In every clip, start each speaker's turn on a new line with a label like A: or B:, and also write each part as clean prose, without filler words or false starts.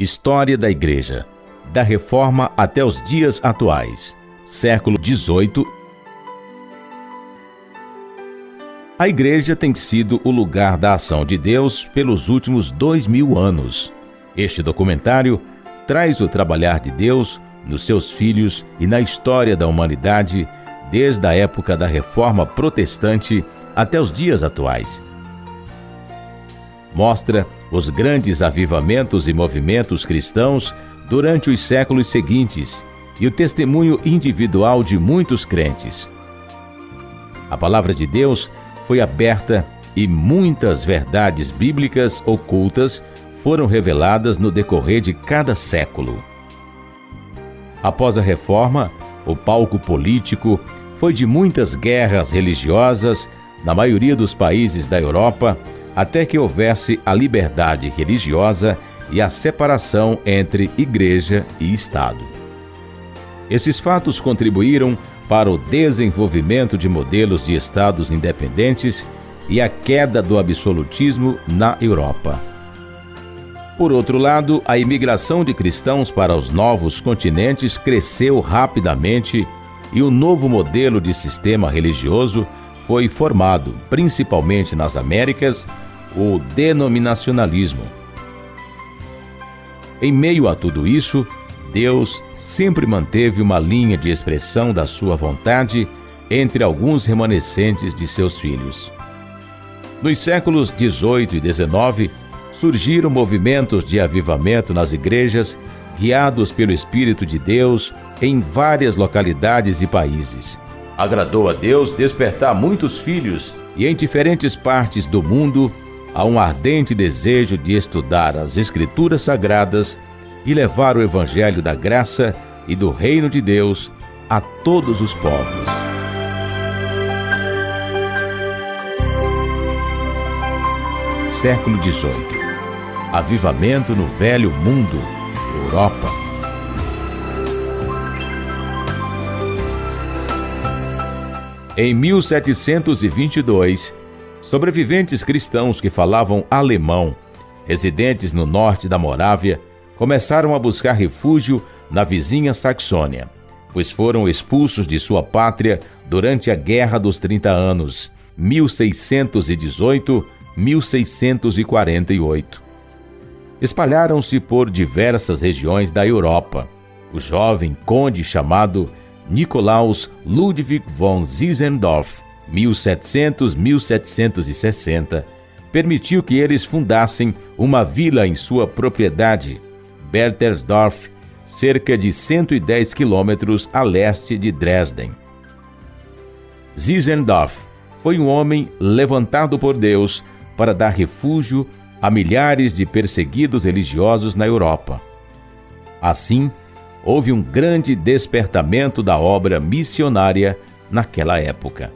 A: História da Igreja, da Reforma até os dias atuais, século XVIII. A Igreja tem sido o lugar da ação de Deus pelos últimos 2000 anos. Este documentário traz o trabalhar de Deus nos seus filhos e na história da humanidade, desde a época da Reforma Protestante até os dias atuais. Mostra os grandes avivamentos e movimentos cristãos durante os séculos seguintes e o testemunho individual de muitos crentes. A palavra de Deus foi aberta e muitas verdades bíblicas ocultas foram reveladas no decorrer de cada século. Após a Reforma, o palco político foi de muitas guerras religiosas na maioria dos países da Europa, até que houvesse a liberdade religiosa e a separação entre Igreja e Estado. Esses fatos contribuíram para o desenvolvimento de modelos de Estados independentes e a queda do absolutismo na Europa. Por outro lado, a imigração de cristãos para os novos continentes cresceu rapidamente e um novo modelo de sistema religioso foi formado, principalmente nas Américas, o denominacionalismo. Em meio a tudo isso, Deus sempre manteve uma linha de expressão da sua vontade entre alguns remanescentes de seus filhos. Nos séculos XVIII e XIX, surgiram movimentos de avivamento nas igrejas, guiados pelo Espírito de Deus em várias localidades e países. Agradou a Deus despertar muitos filhos e em diferentes partes do mundo há um ardente desejo de estudar as Escrituras Sagradas e levar o Evangelho da graça e do Reino de Deus a todos os povos. Século XVIII. Avivamento no Velho Mundo, Europa. Em 1722, sobreviventes cristãos que falavam alemão, residentes no norte da Morávia, começaram a buscar refúgio na vizinha Saxônia, pois foram expulsos de sua pátria durante a Guerra dos 30 Anos, 1618-1648. Espalharam-se por diversas regiões da Europa. O jovem conde chamado Nikolaus Ludwig von Zinzendorf, 1700-1760, permitiu que eles fundassem uma vila em sua propriedade, Berthersdorf, cerca de 110 quilômetros a leste de Dresden. Zinzendorf foi um homem levantado por Deus para dar refúgio a milhares de perseguidos religiosos na Europa. Assim, houve um grande despertamento da obra missionária naquela época.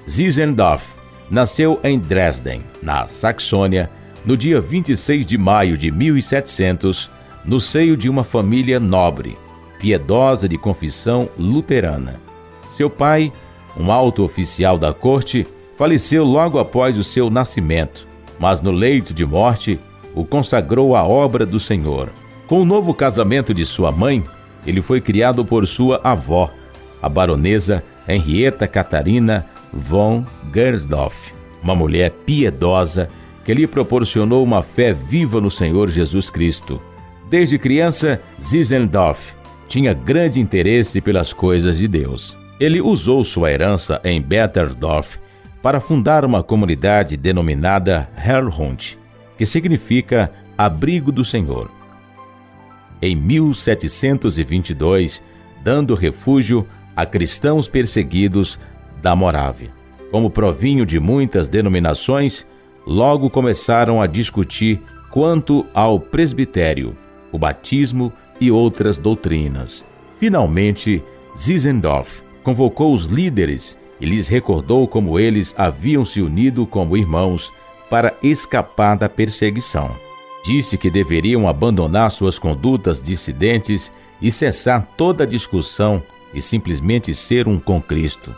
A: Zinzendorf nasceu em Dresden, na Saxônia, no dia 26 de maio de 1700, no seio de uma família nobre, piedosa de confissão luterana. Seu pai, um alto oficial da corte, faleceu logo após o seu nascimento, mas no leito de morte o consagrou à obra do Senhor. Com o novo casamento de sua mãe, ele foi criado por sua avó, a baronesa Henrietta Catarina von Gersdorf, uma mulher piedosa que lhe proporcionou uma fé viva no Senhor Jesus Cristo. Desde criança, Zinzendorf tinha grande interesse pelas coisas de Deus. Ele usou sua herança em Berthersdorf para fundar uma comunidade denominada Herrnhut, que significa Abrigo do Senhor. Em 1722, dando refúgio a cristãos perseguidos da Morávia. Como provinham de muitas denominações, logo começaram a discutir quanto ao presbitério, o batismo e outras doutrinas. Finalmente, Zinzendorf convocou os líderes e lhes recordou como eles haviam se unido como irmãos para escapar da perseguição. Disse que deveriam abandonar suas condutas dissidentes e cessar toda discussão e simplesmente ser um com Cristo.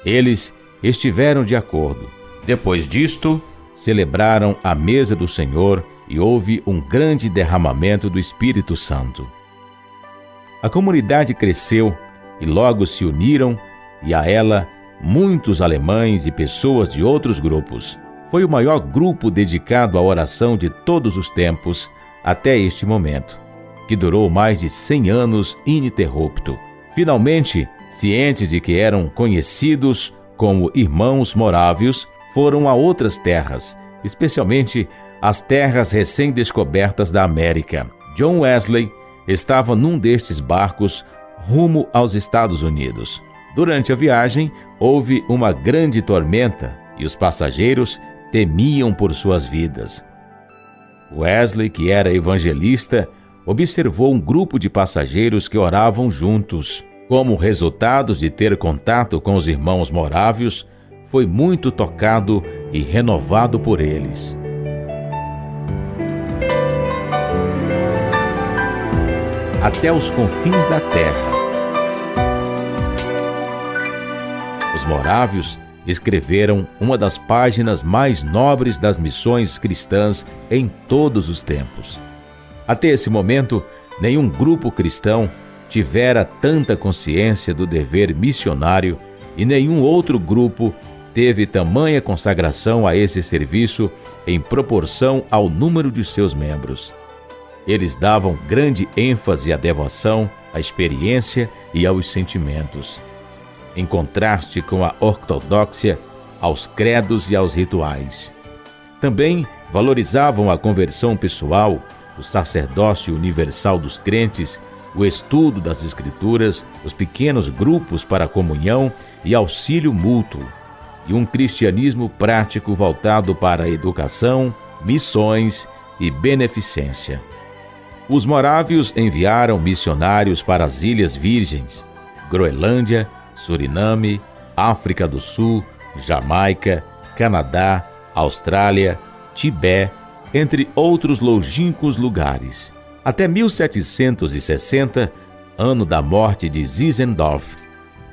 A: Eles estiveram de acordo. Depois disto, celebraram a mesa do Senhor e houve um grande derramamento do Espírito Santo. A comunidade cresceu e logo se uniram, e a ela muitos alemães e pessoas de outros grupos. Foi o maior grupo dedicado à oração de todos os tempos até este momento, que durou mais de 100 anos ininterrupto. Finalmente, cientes de que eram conhecidos como irmãos morávios, foram a outras terras, especialmente as terras recém-descobertas da América. John Wesley estava num destes barcos rumo aos Estados Unidos. Durante a viagem, houve uma grande tormenta e os passageiros temiam por suas vidas. Wesley, que era evangelista, observou um grupo de passageiros que oravam juntos. Como resultado de ter contato com os irmãos morávios, foi muito tocado e renovado por eles. Até os confins da terra. Os morávios escreveram uma das páginas mais nobres das missões cristãs em todos os tempos. Até esse momento, nenhum grupo cristão tivera tanta consciência do dever missionário e nenhum outro grupo teve tamanha consagração a esse serviço em proporção ao número de seus membros. Eles davam grande ênfase à devoção, à experiência e aos sentimentos, em contraste com a ortodoxia, aos credos e aos rituais. Também valorizavam a conversão pessoal, o sacerdócio universal dos crentes, o estudo das Escrituras, os pequenos grupos para comunhão e auxílio mútuo, e um cristianismo prático voltado para a educação, missões e beneficência. Os morávios enviaram missionários para as Ilhas Virgens, Groenlândia, Suriname, África do Sul, Jamaica, Canadá, Austrália, Tibete, entre outros longínquos lugares. Até 1760, ano da morte de Zinzendorf,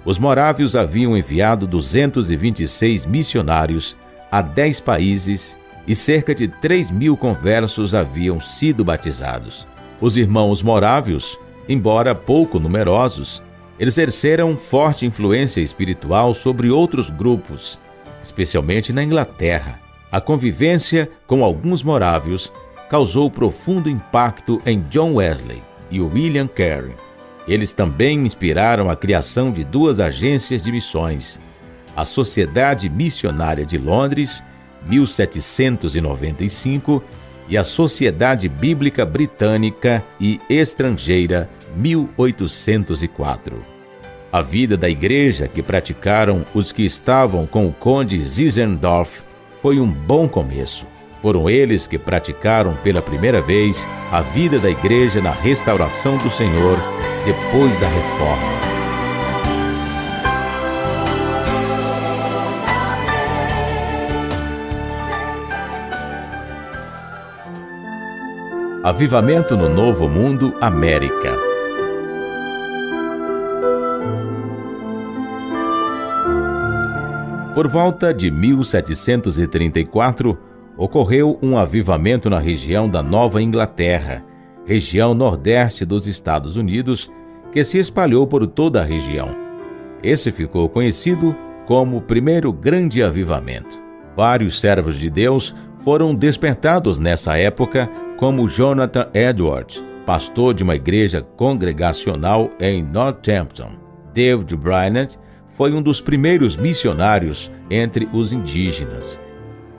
A: os morávios haviam enviado 226 missionários a 10 países e cerca de 3.000 conversos haviam sido batizados. Os irmãos morávios, embora pouco numerosos, exerceram forte influência espiritual sobre outros grupos, especialmente na Inglaterra. A convivência com alguns morávios causou profundo impacto em John Wesley e William Carey. Eles também inspiraram a criação de 2 agências de missões, a Sociedade Missionária de Londres, 1795, e a Sociedade Bíblica Britânica e Estrangeira, 1804. A vida da igreja que praticaram os que estavam com o conde Zinzendorf foi um bom começo. Foram eles que praticaram pela primeira vez a vida da igreja na restauração do Senhor depois da reforma. Avivamento no Novo Mundo, América. Por volta de 1734, ocorreu um avivamento na região da Nova Inglaterra, região nordeste dos Estados Unidos, que se espalhou por toda a região. Esse ficou conhecido como o primeiro grande avivamento. Vários servos de Deus foram despertados nessa época, como Jonathan Edwards, pastor de uma igreja congregacional em Northampton. David Brainerd foi um dos primeiros missionários entre os indígenas.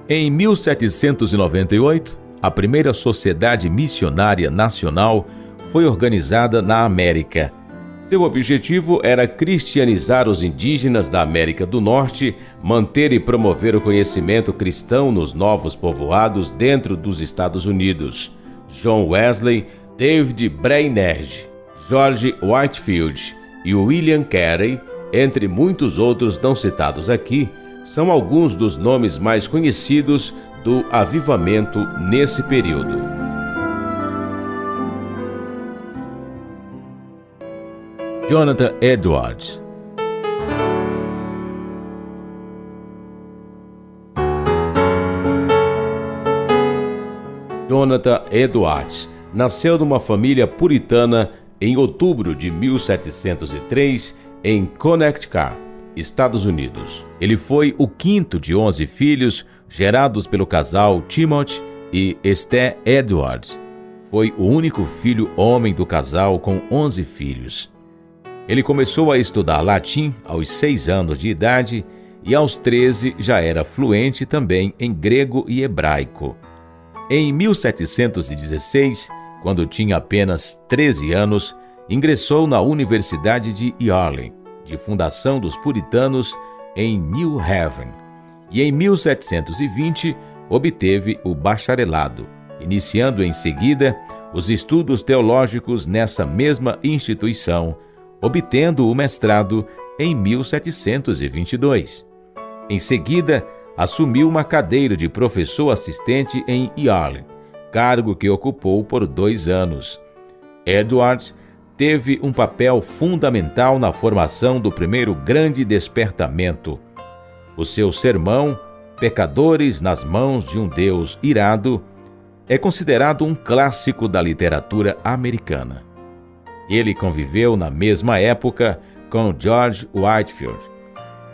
A: Em 1798, a primeira Sociedade Missionária Nacional foi organizada na América. Seu objetivo era cristianizar os indígenas da América do Norte, manter e promover o conhecimento cristão nos novos povoados dentro dos Estados Unidos. John Wesley, David Brainerd, George Whitefield e William Carey, entre muitos outros não citados aqui, são alguns dos nomes mais conhecidos do avivamento nesse período. Jonathan Edwards. Jonathan Edwards nasceu numa família puritana em outubro de 1703 em Connecticut, Estados Unidos. Ele foi o quinto de 11 filhos gerados pelo casal Timothy e Esther Edwards. Foi o único filho homem do casal com 11 filhos. Ele começou a estudar latim aos 6 anos de idade e aos 13 já era fluente também em grego e hebraico. Em 1716, quando tinha apenas 13 anos, ingressou na Universidade de Yale, de fundação dos puritanos em New Haven, e em 1720 obteve o bacharelado, iniciando em seguida os estudos teológicos nessa mesma instituição, obtendo o mestrado em 1722. Em seguida, assumiu uma cadeira de professor assistente em Yale, cargo que ocupou por 2 anos. Edwards teve um papel fundamental na formação do primeiro grande despertamento. O seu sermão, Pecadores nas Mãos de um Deus Irado, é considerado um clássico da literatura americana. Ele conviveu na mesma época com George Whitefield.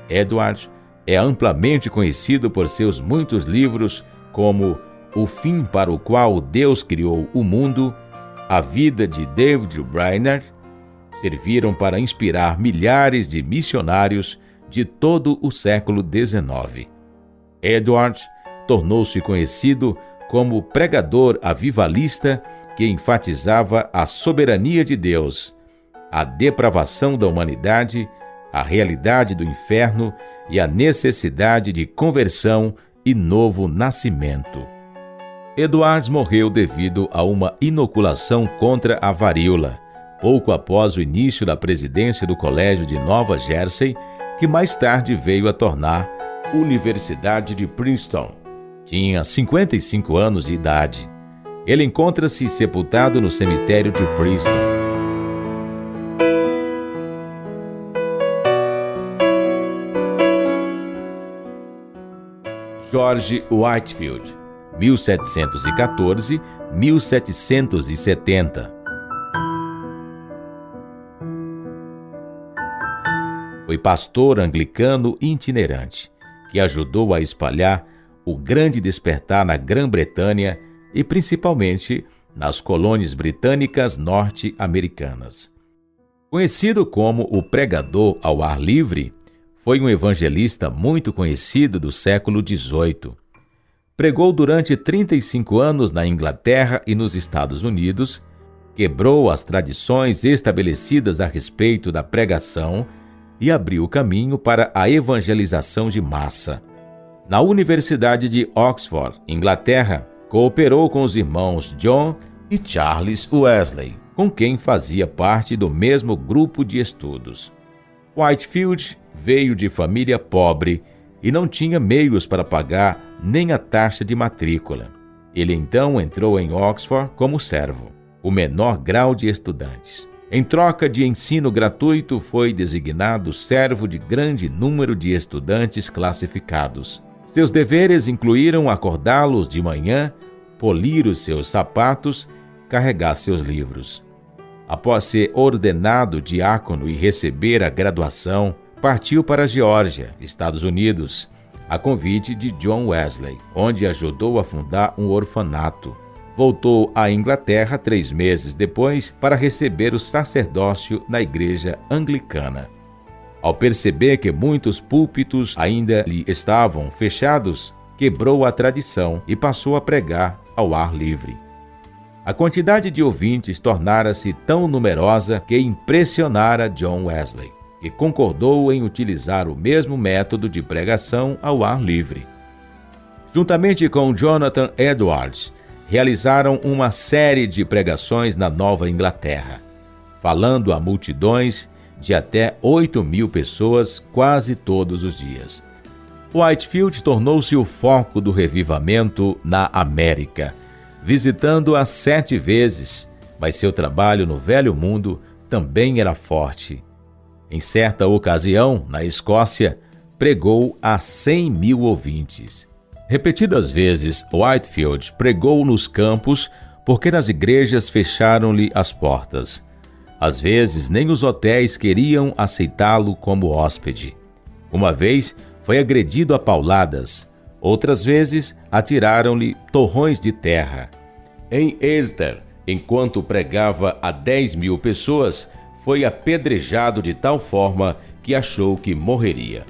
A: Edwards é amplamente conhecido por seus muitos livros, como O Fim para o Qual Deus Criou o Mundo, A Vida de David Brainerd, serviram para inspirar milhares de missionários de todo o século XIX. Edwards tornou-se conhecido como pregador avivalista que enfatizava a soberania de Deus, a depravação da humanidade, a realidade do inferno e a necessidade de conversão e novo nascimento. Edwards morreu devido a uma inoculação contra a varíola, pouco após o início da presidência do Colégio de Nova Jersey, que mais tarde veio a tornar Universidade de Princeton. Tinha 55 anos de idade. Ele encontra-se sepultado no cemitério de Princeton. George Whitefield, 1714-1770. Foi pastor anglicano itinerante, que ajudou a espalhar o grande despertar na Grã-Bretanha e principalmente nas colônias britânicas norte-americanas. Conhecido como o pregador ao ar livre, foi um evangelista muito conhecido do século XVIII. Pregou durante 35 anos na Inglaterra e nos Estados Unidos, quebrou as tradições estabelecidas a respeito da pregação e abriu o caminho para a evangelização de massa. Na Universidade de Oxford, Inglaterra, cooperou com os irmãos John e Charles Wesley, com quem fazia parte do mesmo grupo de estudos. Whitefield veio de família pobre e não tinha meios para pagar nem a taxa de matrícula. Ele então entrou em Oxford como servo, o menor grau de estudantes. Em troca de ensino gratuito, foi designado servo de grande número de estudantes classificados. Seus deveres incluíram acordá-los de manhã, polir os seus sapatos, carregar seus livros. Após ser ordenado diácono e receber a graduação, partiu para a Geórgia, Estados Unidos, a convite de John Wesley, onde ajudou a fundar um orfanato. Voltou à Inglaterra 3 meses depois para receber o sacerdócio na igreja anglicana. Ao perceber que muitos púlpitos ainda lhe estavam fechados, quebrou a tradição e passou a pregar ao ar livre. A quantidade de ouvintes tornara-se tão numerosa que impressionara John Wesley, que concordou em utilizar o mesmo método de pregação ao ar livre. Juntamente com Jonathan Edwards, realizaram uma série de pregações na Nova Inglaterra, falando a multidões de até 8.000 pessoas quase todos os dias. Whitefield tornou-se o foco do revivamento na América, visitando-a 7 vezes, mas seu trabalho no Velho Mundo também era forte. Em certa ocasião, na Escócia, pregou a 100.000 ouvintes. Repetidas vezes, Whitefield pregou nos campos porque nas igrejas fecharam-lhe as portas. Às vezes, nem os hotéis queriam aceitá-lo como hóspede. Uma vez, foi agredido a pauladas. Outras vezes, atiraram-lhe torrões de terra. Em Exeter, enquanto pregava a 10.000 pessoas, foi apedrejado de tal forma que achou que morreria.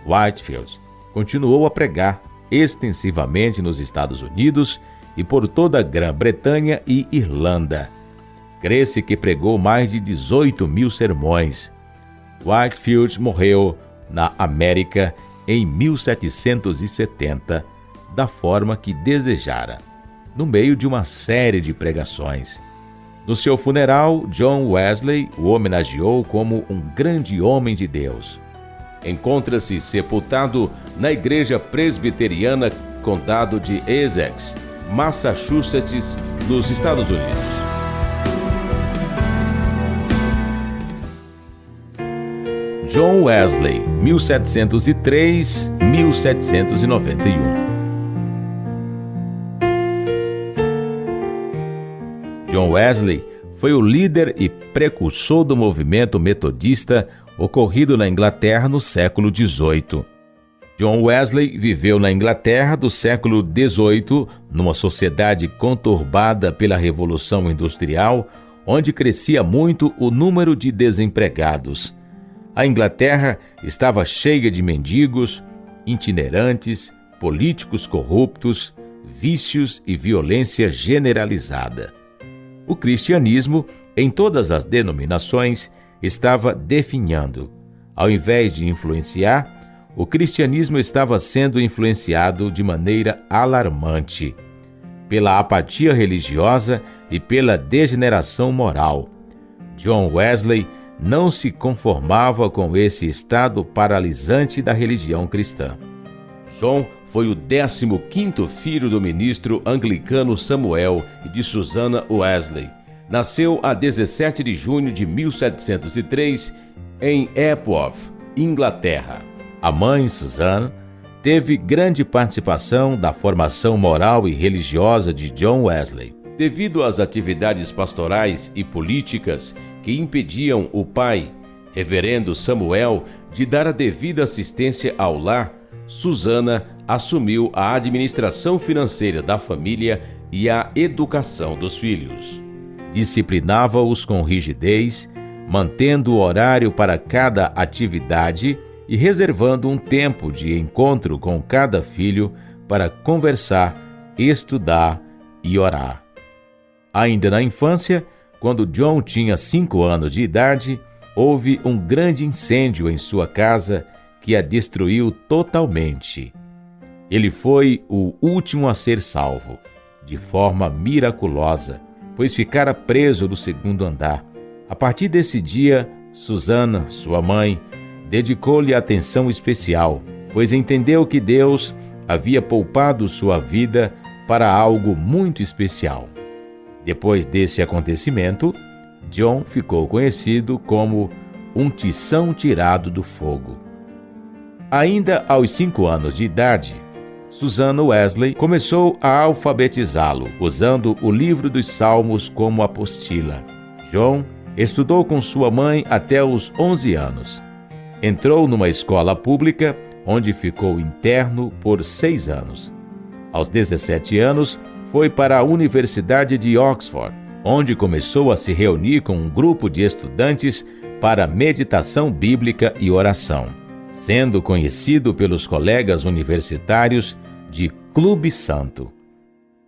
A: Whitefield continuou a pregar extensivamente nos Estados Unidos e por toda a Grã-Bretanha e Irlanda. Crê-se que pregou mais de 18.000 sermões. Whitefield morreu na América em 1770, da forma que desejara, no meio de uma série de pregações. No seu funeral, John Wesley o homenageou como um grande homem de Deus. Encontra-se sepultado na Igreja Presbiteriana Condado de Essex, Massachusetts, nos Estados Unidos. John Wesley, 1703-1791. John Wesley foi o líder e precursor do movimento metodista ocorrido na Inglaterra no século XVIII. John Wesley viveu na Inglaterra do século XVIII, numa sociedade conturbada pela Revolução Industrial, onde crescia muito o número de desempregados. A Inglaterra estava cheia de mendigos, itinerantes, políticos corruptos, vícios e violência generalizada. O cristianismo, em todas as denominações, estava definhando. Ao invés de influenciar, o cristianismo estava sendo influenciado de maneira alarmante pela apatia religiosa e pela degeneração moral. John Wesley não se conformava com esse estado paralisante da religião cristã. John foi o 15º filho do ministro anglicano Samuel e de Susanna Wesley. Nasceu a 17 de junho de 1703 em Epworth, Inglaterra. A mãe, Susanna, teve grande participação da formação moral e religiosa de John Wesley. Devido às atividades pastorais e políticas que impediam o pai, reverendo Samuel, de dar a devida assistência ao lar, Susanna assumiu a administração financeira da família e a educação dos filhos. Disciplinava-os com rigidez, mantendo o horário para cada atividade e reservando um tempo de encontro com cada filho para conversar, estudar e orar. Ainda na infância, quando John tinha 5 anos de idade, houve um grande incêndio em sua casa que a destruiu totalmente. Ele foi o último a ser salvo, de forma miraculosa, pois ficara preso no 2º andar. A partir desse dia, Susanna, sua mãe, dedicou-lhe atenção especial, pois entendeu que Deus havia poupado sua vida para algo muito especial. Depois desse acontecimento, John ficou conhecido como um tição tirado do fogo. Ainda aos 5 anos de idade, Susanna Wesley começou a alfabetizá-lo, usando o livro dos Salmos como apostila. John estudou com sua mãe até os 11 anos. Entrou numa escola pública, onde ficou interno por 6 anos. Aos 17 anos, foi para a Universidade de Oxford, onde começou a se reunir com um grupo de estudantes para meditação bíblica e oração, sendo conhecido pelos colegas universitários de Clube Santo.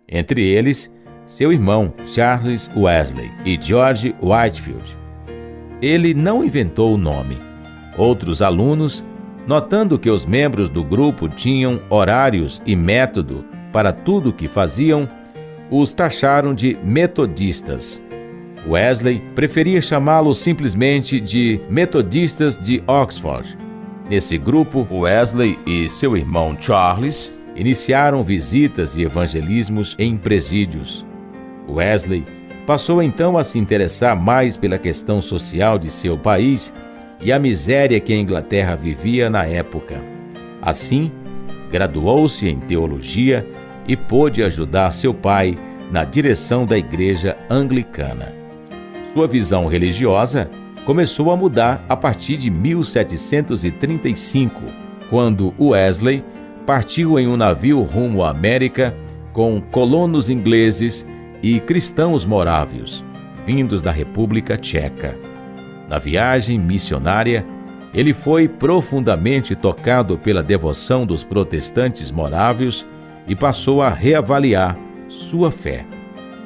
A: Entre eles, seu irmão Charles Wesley e George Whitefield. Ele não inventou o nome. Outros alunos, notando que os membros do grupo tinham horários e método para tudo o que faziam, os taxaram de metodistas. Wesley preferia chamá-los simplesmente de Metodistas de Oxford. Nesse grupo, Wesley e seu irmão Charles iniciaram visitas e evangelismos em presídios. Wesley passou então a se interessar mais pela questão social de seu país e a miséria que a Inglaterra vivia na época. Assim, Graduou-se em teologia e pôde ajudar seu pai na direção da igreja anglicana. Sua visão religiosa começou a mudar a partir de 1735, quando Wesley partiu em um navio rumo à América com colonos ingleses e cristãos morávios, vindos da República Tcheca. Na viagem missionária, ele foi profundamente tocado pela devoção dos protestantes morávios e passou a reavaliar sua fé.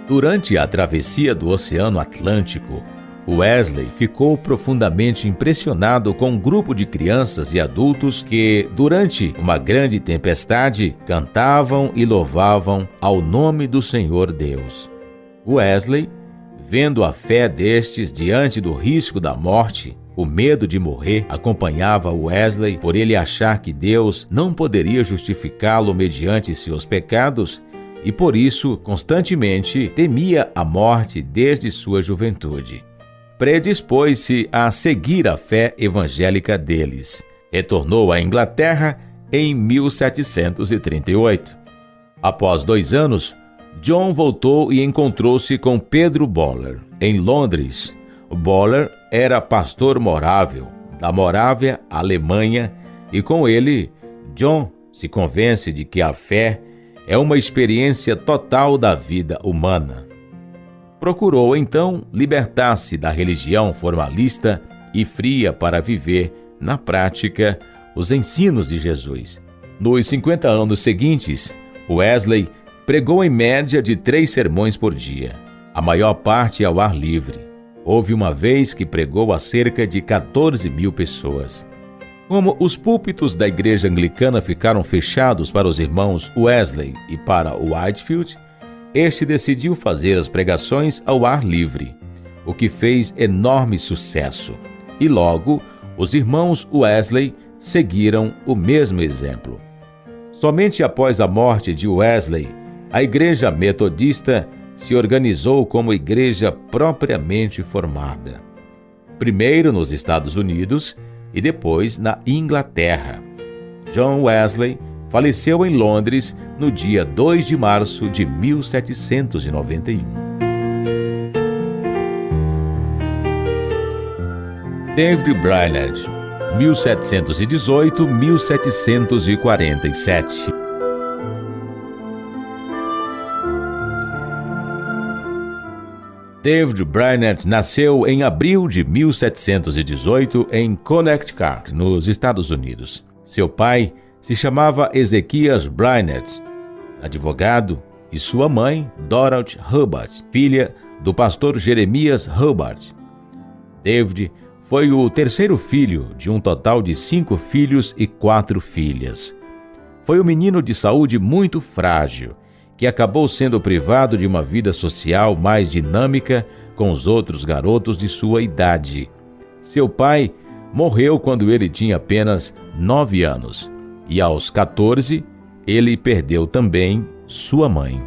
A: Durante a travessia do Oceano Atlântico, Wesley ficou profundamente impressionado com um grupo de crianças e adultos que, durante uma grande tempestade, cantavam e louvavam ao nome do Senhor Deus. Wesley, vendo a fé destes diante do risco da morte, o medo de morrer acompanhava Wesley por ele achar que Deus não poderia justificá-lo mediante seus pecados e, por isso, constantemente temia a morte desde sua juventude. Predispôs-se a seguir a fé evangélica deles. Retornou à Inglaterra em 1738. Após 2 anos, John voltou e encontrou-se com Pedro Böhler, em Londres. Böhler era pastor morável da Morávia, Alemanha, e com ele, John se convence de que a fé é uma experiência total da vida humana. Procurou, então, libertar-se da religião formalista e fria para viver, na prática, os ensinos de Jesus. Nos 50 anos seguintes, Wesley pregou em média de 3 sermões por dia, a maior parte ao ar livre. Houve uma vez que pregou a cerca de 14.000 pessoas. Como os púlpitos da igreja anglicana ficaram fechados para os irmãos Wesley e para Whitefield, este decidiu fazer as pregações ao ar livre, o que fez enorme sucesso. E logo, os irmãos Wesley seguiram o mesmo exemplo. Somente após a morte de Wesley, a igreja metodista se organizou como igreja propriamente formada. Primeiro nos Estados Unidos e depois na Inglaterra. John Wesley faleceu em Londres no dia 2 de março de 1791. David Brainerd, 1718-1747. David Brainerd nasceu em abril de 1718 em Connecticut, nos Estados Unidos. Seu pai se chamava Ezequias Brainerd, advogado, e sua mãe, Dorothy Hubbard, filha do pastor Jeremias Hubbard. David foi o terceiro filho de um total de 5 filhos e 4 filhas. Foi um menino de saúde muito frágil, que acabou sendo privado de uma vida social mais dinâmica com os outros garotos de sua idade. Seu pai morreu quando ele tinha apenas 9 anos, e aos 14, ele perdeu também sua mãe.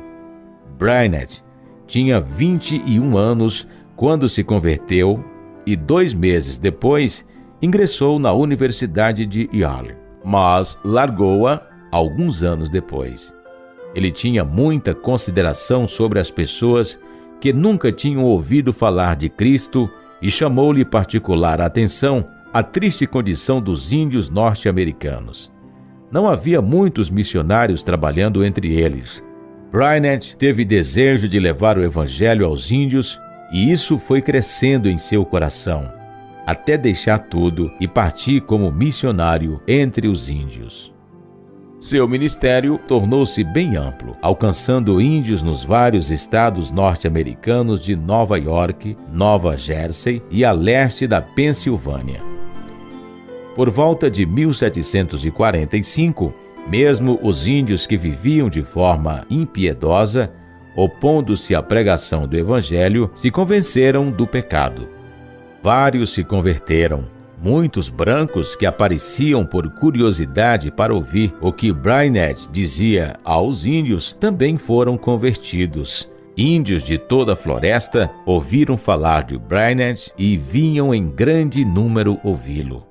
A: Brainerd tinha 21 anos quando se converteu e 2 meses depois ingressou na Universidade de Yale, mas largou-a alguns anos depois. Ele tinha muita consideração sobre as pessoas que nunca tinham ouvido falar de Cristo e chamou-lhe particular atenção a triste condição dos índios norte-americanos. Não havia muitos missionários trabalhando entre eles. Brainerd teve desejo de levar o evangelho aos índios e isso foi crescendo em seu coração, até deixar tudo e partir como missionário entre os índios. Seu ministério tornou-se bem amplo, alcançando índios nos vários estados norte-americanos de Nova York, Nova Jersey e a leste da Pensilvânia. Por volta de 1745, mesmo os índios que viviam de forma impiedosa, opondo-se à pregação do evangelho, se convenceram do pecado. Vários se converteram. Muitos brancos que apareciam por curiosidade para ouvir o que Brainerd dizia aos índios também foram convertidos. Índios de toda a floresta ouviram falar de Brainerd e vinham em grande número ouvi-lo.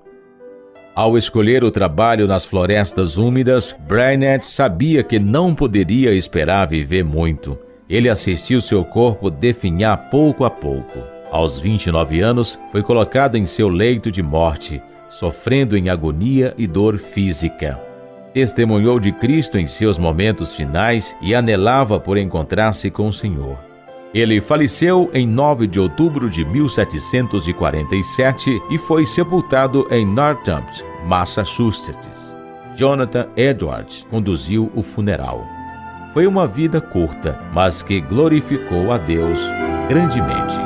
A: Ao escolher o trabalho nas florestas úmidas, Brainerd sabia que não poderia esperar viver muito. Ele assistiu seu corpo definhar pouco a pouco. Aos 29 anos, foi colocado em seu leito de morte, sofrendo em agonia e dor física. Testemunhou de Cristo em seus momentos finais e anelava por encontrar-se com o Senhor. Ele faleceu em 9 de outubro de 1747 e foi sepultado em Northampton, Massachusetts. Jonathan Edwards conduziu o funeral. Foi uma vida curta, mas que glorificou a Deus grandemente.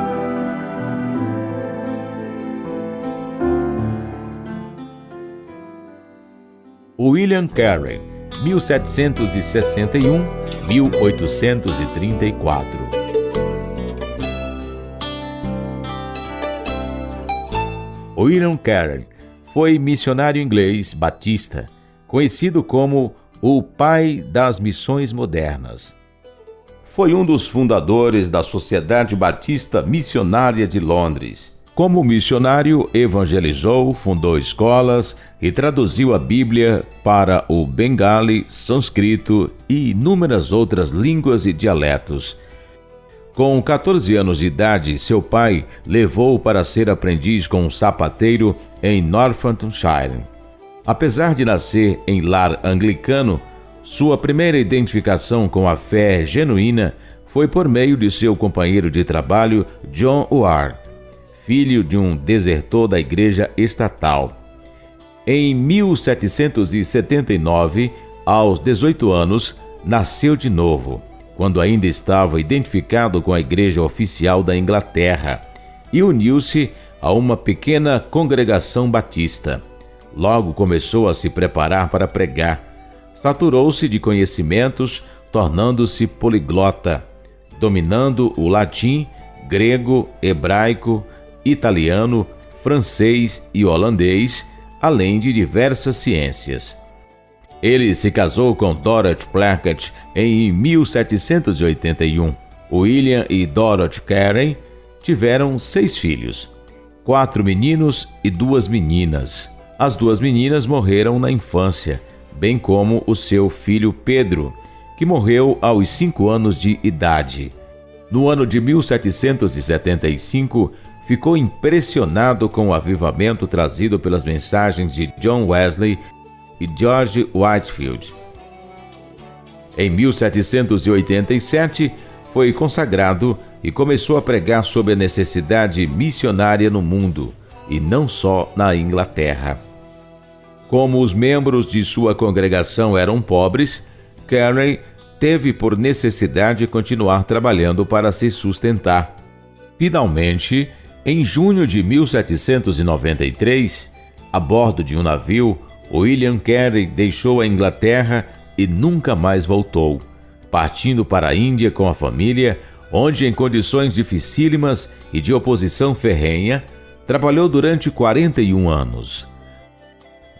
A: William Carey, 1761-1834. William Carey foi missionário inglês batista, conhecido como o pai das missões modernas. Foi um dos fundadores da Sociedade Batista Missionária de Londres. Como missionário, evangelizou, fundou escolas e traduziu a Bíblia para o bengali, sânscrito e inúmeras outras línguas e dialetos. Com 14 anos de idade, seu pai levou-o para ser aprendiz com um sapateiro em Northamptonshire. Apesar de nascer em lar anglicano, sua primeira identificação com a fé genuína foi por meio de seu companheiro de trabalho, John Ward, filho de um desertor da igreja estatal. Em 1779, aos 18 anos, nasceu de novo, quando ainda estava identificado com a igreja oficial da Inglaterra, e uniu-se a uma pequena congregação batista. Logo começou a se preparar para pregar. Saturou-se de conhecimentos, tornando-se poliglota, dominando o latim, grego, hebraico, italiano, francês e holandês, além de diversas ciências. Ele se casou com Dorothy Plackett em 1781. William e Dorothy Carey tiveram 6 filhos, 4 meninos e 2 meninas. As 2 meninas morreram na infância, bem como o seu filho Pedro, que morreu aos 5 anos de idade. No ano de 1775, ficou impressionado com o avivamento trazido pelas mensagens de John Wesley e George Whitefield. Em 1787, foi consagrado e começou a pregar sobre a necessidade missionária no mundo, e não só na Inglaterra. Como os membros de sua congregação eram pobres, Carey teve por necessidade continuar trabalhando para se sustentar. Finalmente, em junho de 1793, a bordo de um navio, William Carey deixou a Inglaterra e nunca mais voltou, partindo para a Índia com a família, onde, em condições dificílimas e de oposição ferrenha, trabalhou durante 41 anos.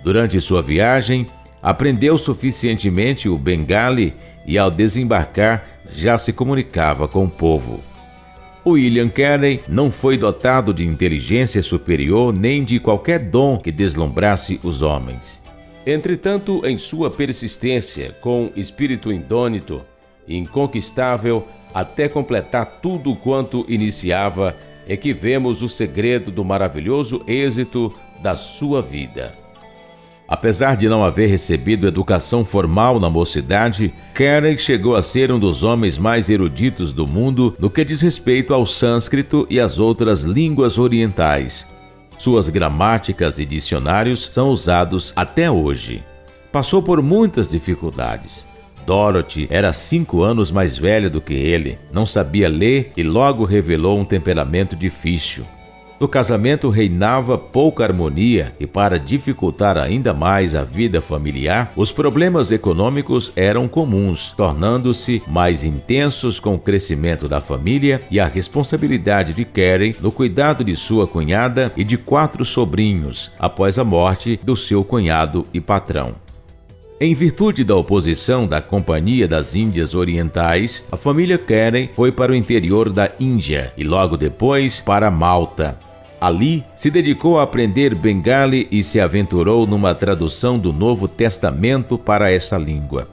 A: Durante sua viagem, aprendeu suficientemente o bengali e, ao desembarcar, já se comunicava com o povo. William Carey não foi dotado de inteligência superior nem de qualquer dom que deslumbrasse os homens. Entretanto, em sua persistência, com espírito indônito, inconquistável, até completar tudo quanto iniciava, é que vemos o segredo do maravilhoso êxito da sua vida. Apesar de não haver recebido educação formal na mocidade, Carey chegou a ser um dos homens mais eruditos do mundo no que diz respeito ao sânscrito e às outras línguas orientais. Suas gramáticas e dicionários são usados até hoje. Passou por muitas dificuldades. Dorothy era 5 anos mais velha do que ele, não sabia ler e logo revelou um temperamento difícil. No casamento reinava pouca harmonia e, para dificultar ainda mais a vida familiar, os problemas econômicos eram comuns, tornando-se mais intensos com o crescimento da família e a responsabilidade de Carey no cuidado de sua cunhada e de 4 sobrinhos, após a morte do seu cunhado e patrão. Em virtude da oposição da Companhia das Índias Orientais, a família Carey foi para o interior da Índia e logo depois para Malta. Ali, se dedicou a aprender Bengali e se aventurou numa tradução do Novo Testamento para essa língua.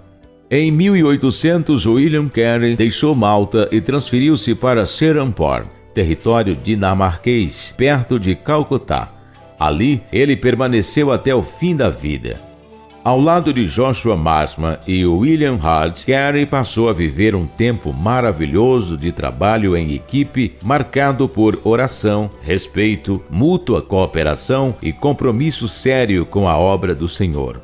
A: Em 1800, William Carey deixou Malta e transferiu-se para Serampore, território dinamarquês, perto de Calcutá. Ali, ele permaneceu até o fim da vida. Ao lado de Joshua Marsman e William Hart, Carey passou a viver um tempo maravilhoso de trabalho em equipe, marcado por oração, respeito, mútua cooperação e compromisso sério com a obra do Senhor.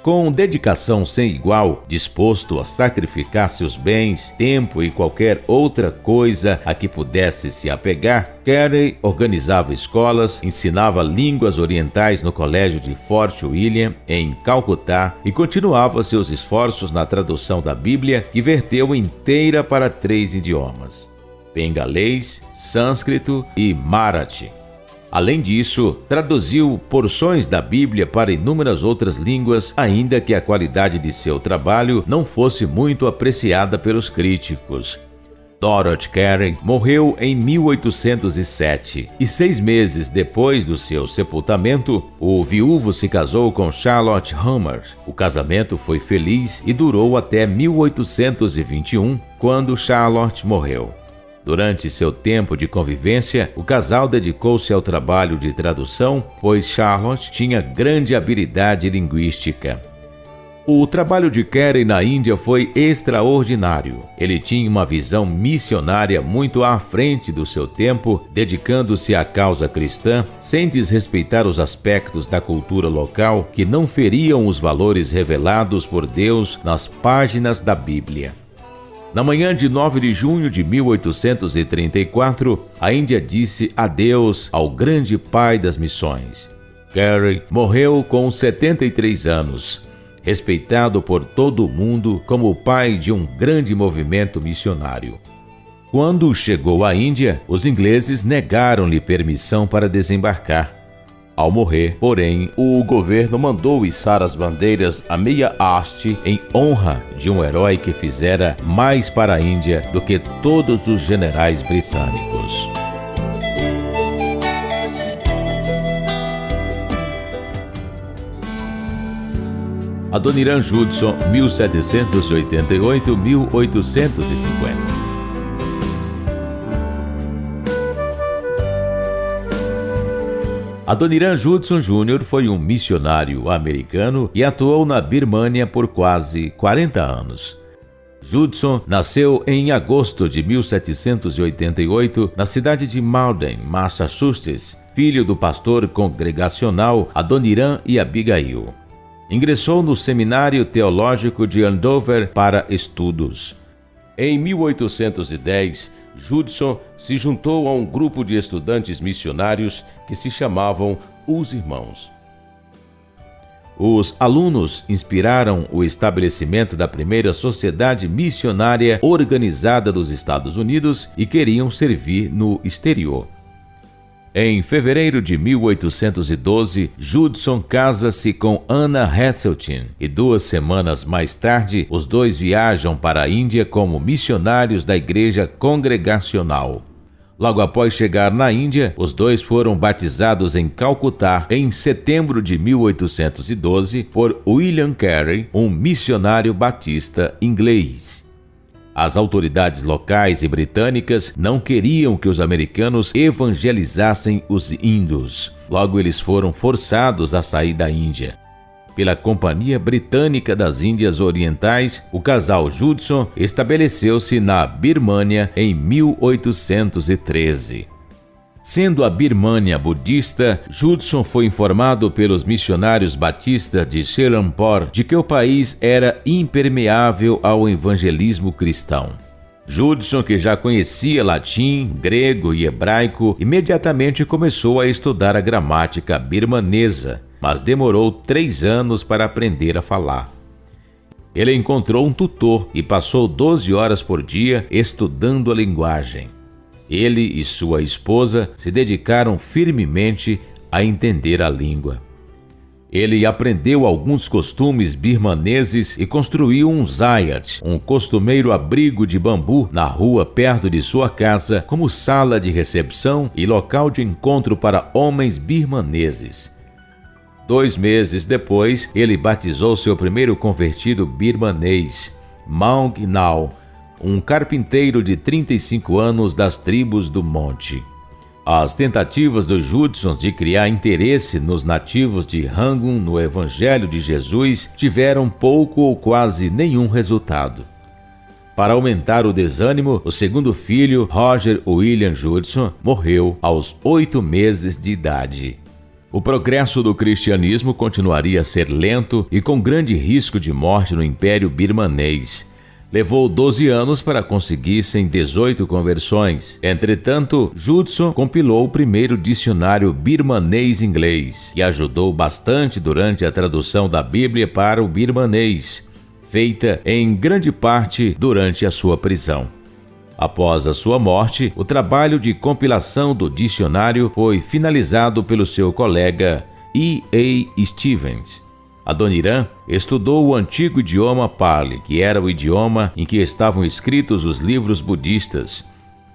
A: Com dedicação sem igual, disposto a sacrificar seus bens, tempo e qualquer outra coisa a que pudesse se apegar, Carey organizava escolas, ensinava línguas orientais no colégio de Fort William, em Calcutá, e continuava seus esforços na tradução da Bíblia, que verteu inteira para 3 idiomas: bengalês, sânscrito e marathi. Além disso, traduziu porções da Bíblia para inúmeras outras línguas, ainda que a qualidade de seu trabalho não fosse muito apreciada pelos críticos. Dorothy Carey morreu em 1807 e 6 meses depois do seu sepultamento, o viúvo se casou com Charlotte Hummer. O casamento foi feliz e durou até 1821, quando Charlotte morreu. Durante seu tempo de convivência, o casal dedicou-se ao trabalho de tradução, pois Charlotte tinha grande habilidade linguística. O trabalho de Carey na Índia foi extraordinário. Ele tinha uma visão missionária muito à frente do seu tempo, dedicando-se à causa cristã, sem desrespeitar os aspectos da cultura local que não feriam os valores revelados por Deus nas páginas da Bíblia. Na manhã de 9 de junho de 1834, a Índia disse adeus ao grande pai das missões. Carey morreu com 73 anos, respeitado por todo o mundo como o pai de um grande movimento missionário. Quando chegou à Índia, os ingleses negaram-lhe permissão para desembarcar. Ao morrer, porém, o governo mandou içar as bandeiras a meia haste em honra de um herói que fizera mais para a Índia do que todos os generais britânicos. Adoniram Judson, 1788-1850. Adoniram Judson Jr. foi um missionário americano e atuou na Birmânia por quase 40 anos. Judson nasceu em agosto de 1788 na cidade de Malden, Massachusetts, filho do pastor congregacional Adoniram e Abigail. Ingressou no Seminário Teológico de Andover para estudos. Em 1810, Judson se juntou a um grupo de estudantes missionários que se chamavam Os Irmãos. Os alunos inspiraram o estabelecimento da primeira sociedade missionária organizada dos Estados Unidos e queriam servir no exterior. Em fevereiro de 1812, Judson casa-se com Anna Heseltine e 2 semanas mais tarde, os dois viajam para a Índia como missionários da Igreja Congregacional. Logo após chegar na Índia, os dois foram batizados em Calcutá em setembro de 1812 por William Carey, um missionário batista inglês. As autoridades locais e britânicas não queriam que os americanos evangelizassem os índios. Logo, eles foram forçados a sair da Índia. Pela Companhia Britânica das Índias Orientais, o casal Judson estabeleceu-se na Birmânia em 1813. Sendo a Birmânia budista, Judson foi informado pelos missionários batistas de Serampore de que o país era impermeável ao evangelismo cristão. Judson, que já conhecia latim, grego e hebraico, imediatamente começou a estudar a gramática birmanesa, mas demorou 3 anos para aprender a falar. Ele encontrou um tutor e passou 12 horas por dia estudando a linguagem. Ele e sua esposa se dedicaram firmemente a entender a língua. Ele aprendeu alguns costumes birmaneses e construiu um zayat, um costumeiro abrigo de bambu, na rua perto de sua casa, como sala de recepção e local de encontro para homens birmaneses. 2 meses depois, ele batizou seu primeiro convertido birmanês, Maung Nao, um carpinteiro de 35 anos das tribos do monte. As tentativas dos Judsons de criar interesse nos nativos de Rangoon no Evangelho de Jesus tiveram pouco ou quase nenhum resultado. Para aumentar o desânimo, o segundo filho, Roger William Judson, morreu aos 8 meses de idade. O progresso do cristianismo continuaria a ser lento e com grande risco de morte no Império Birmanês. Levou 12 anos para conseguissem 18 conversões. Entretanto, Judson compilou o primeiro dicionário birmanês-inglês e ajudou bastante durante a tradução da Bíblia para o birmanês, feita em grande parte durante a sua prisão. Após a sua morte, o trabalho de compilação do dicionário foi finalizado pelo seu colega E.A. Stevens. Adoniram estudou o antigo idioma Pali, que era o idioma em que estavam escritos os livros budistas.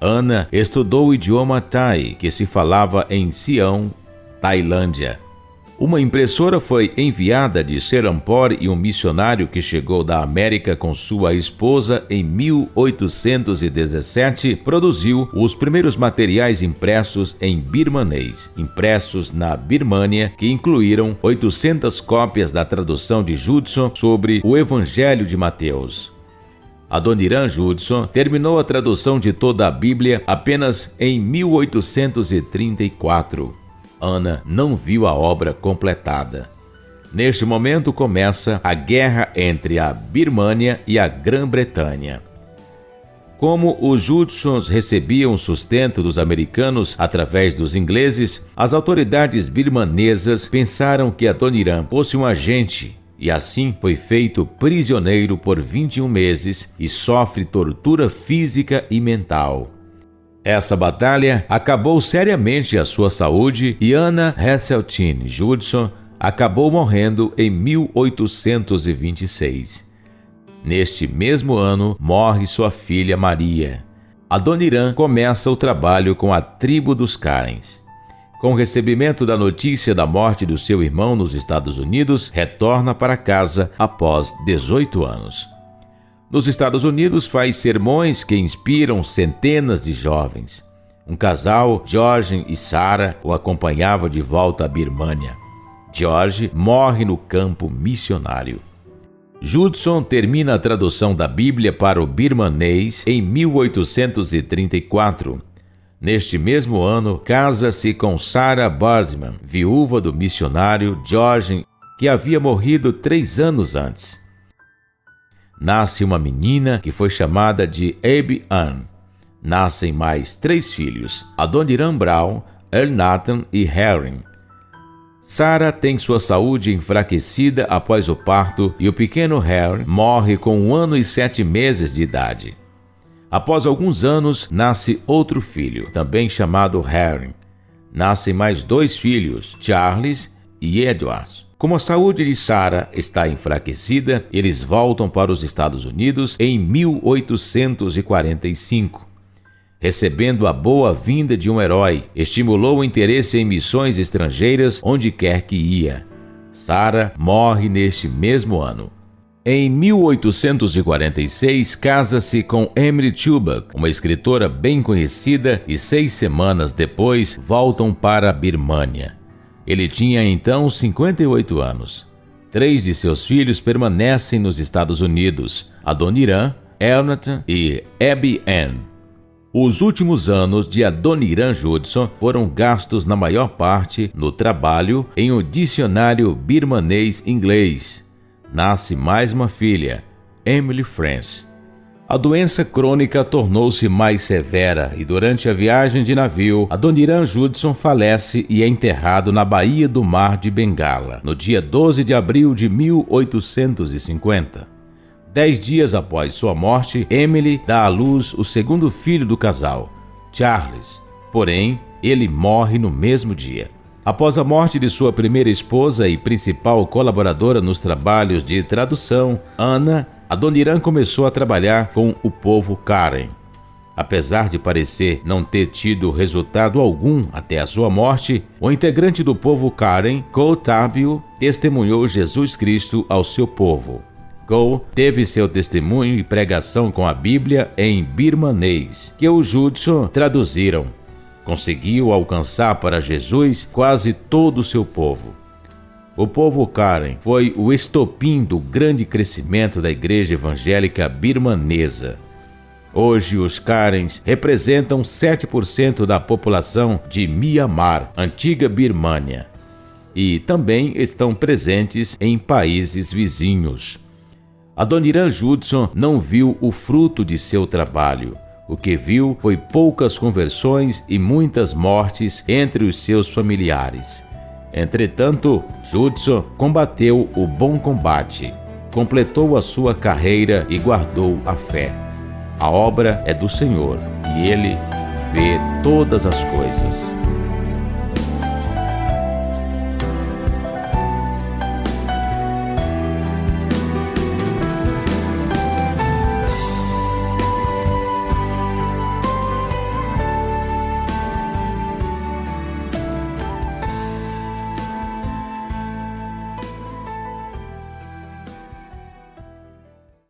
A: Ana estudou o idioma Thai, que se falava em Sião, Tailândia. Uma impressora foi enviada de Serampore e um missionário que chegou da América com sua esposa em 1817 produziu os primeiros materiais impressos em birmanês, impressos na Birmânia, que incluíram 800 cópias da tradução de Judson sobre o Evangelho de Mateus. Adoniram Judson terminou a tradução de toda a Bíblia apenas em 1834. Ana não viu a obra completada. Neste momento começa a guerra entre a Birmânia e a Grã-Bretanha. Como os Judsons recebiam sustento dos americanos através dos ingleses, as autoridades birmanesas pensaram que Adoniram fosse um agente e assim foi feito prisioneiro por 21 meses e sofre tortura física e mental. Essa batalha acabou seriamente a sua saúde e Anna Heseltine Judson acabou morrendo em 1826. Neste mesmo ano, morre sua filha Maria. Adoniram começa o trabalho com a tribo dos Karens. Com o recebimento da notícia da morte do seu irmão nos Estados Unidos, retorna para casa após 18 anos. Nos Estados Unidos faz sermões que inspiram centenas de jovens. Um casal, George e Sarah, o acompanhava de volta à Birmânia. George morre no campo missionário. Judson termina a tradução da Bíblia para o birmanês em 1834. Neste mesmo ano, casa-se com Sarah Boardman, viúva do missionário George, que havia morrido 3 anos antes. Nasce uma menina que foi chamada de Abby Ann. Nascem mais 3 filhos, Adoniram Brown, Earl Nathan e Harry. Sarah tem sua saúde enfraquecida após o parto e o pequeno Harry morre com 1 ano e 7 meses de idade. Após alguns anos, nasce outro filho, também chamado Harry. Nascem mais 2 filhos, Charles e Edward. Como a saúde de Sarah está enfraquecida, eles voltam para os Estados Unidos em 1845. Recebendo a boa-vinda de um herói, estimulou o interesse em missões estrangeiras onde quer que ia. Sarah morre neste mesmo ano. Em 1846, casa-se com Emily Chubbuck, uma escritora bem conhecida, e 6 semanas depois voltam para a Birmânia. Ele tinha então 58 anos. 3 de seus filhos permanecem nos Estados Unidos, Adoniram, Elnathan e Abby Ann. Os últimos anos de Adoniram Judson foram gastos na maior parte no trabalho em um dicionário birmanês-inglês. Nasce mais uma filha, Emily France. A doença crônica tornou-se mais severa e durante a viagem de navio, Adoniram Judson falece e é enterrado na Baía do Mar de Bengala, no dia 12 de abril de 1850. 10 dias após sua morte, Emily dá à luz o segundo filho do casal, Charles. Porém, ele morre no mesmo dia. Após a morte de sua primeira esposa e principal colaboradora nos trabalhos de tradução, Ana, Adoniram começou a trabalhar com o povo Karen. Apesar de parecer não ter tido resultado algum até a sua morte, o integrante do povo Karen, Go Tabio, testemunhou Jesus Cristo ao seu povo. Go teve seu testemunho e pregação com a Bíblia em birmanês, que os Judson traduziram. Conseguiu alcançar para Jesus quase todo o seu povo. O povo Karen foi o estopim do grande crescimento da igreja evangélica birmanesa. Hoje, os Karens representam 7% da população de Mianmar, antiga Birmânia, e também estão presentes em países vizinhos. Adoniram Judson não viu o fruto de seu trabalho. O que viu foi poucas conversões e muitas mortes entre os seus familiares. Entretanto, Judson combateu o bom combate, completou a sua carreira e guardou a fé. A obra é do Senhor e Ele vê todas as coisas.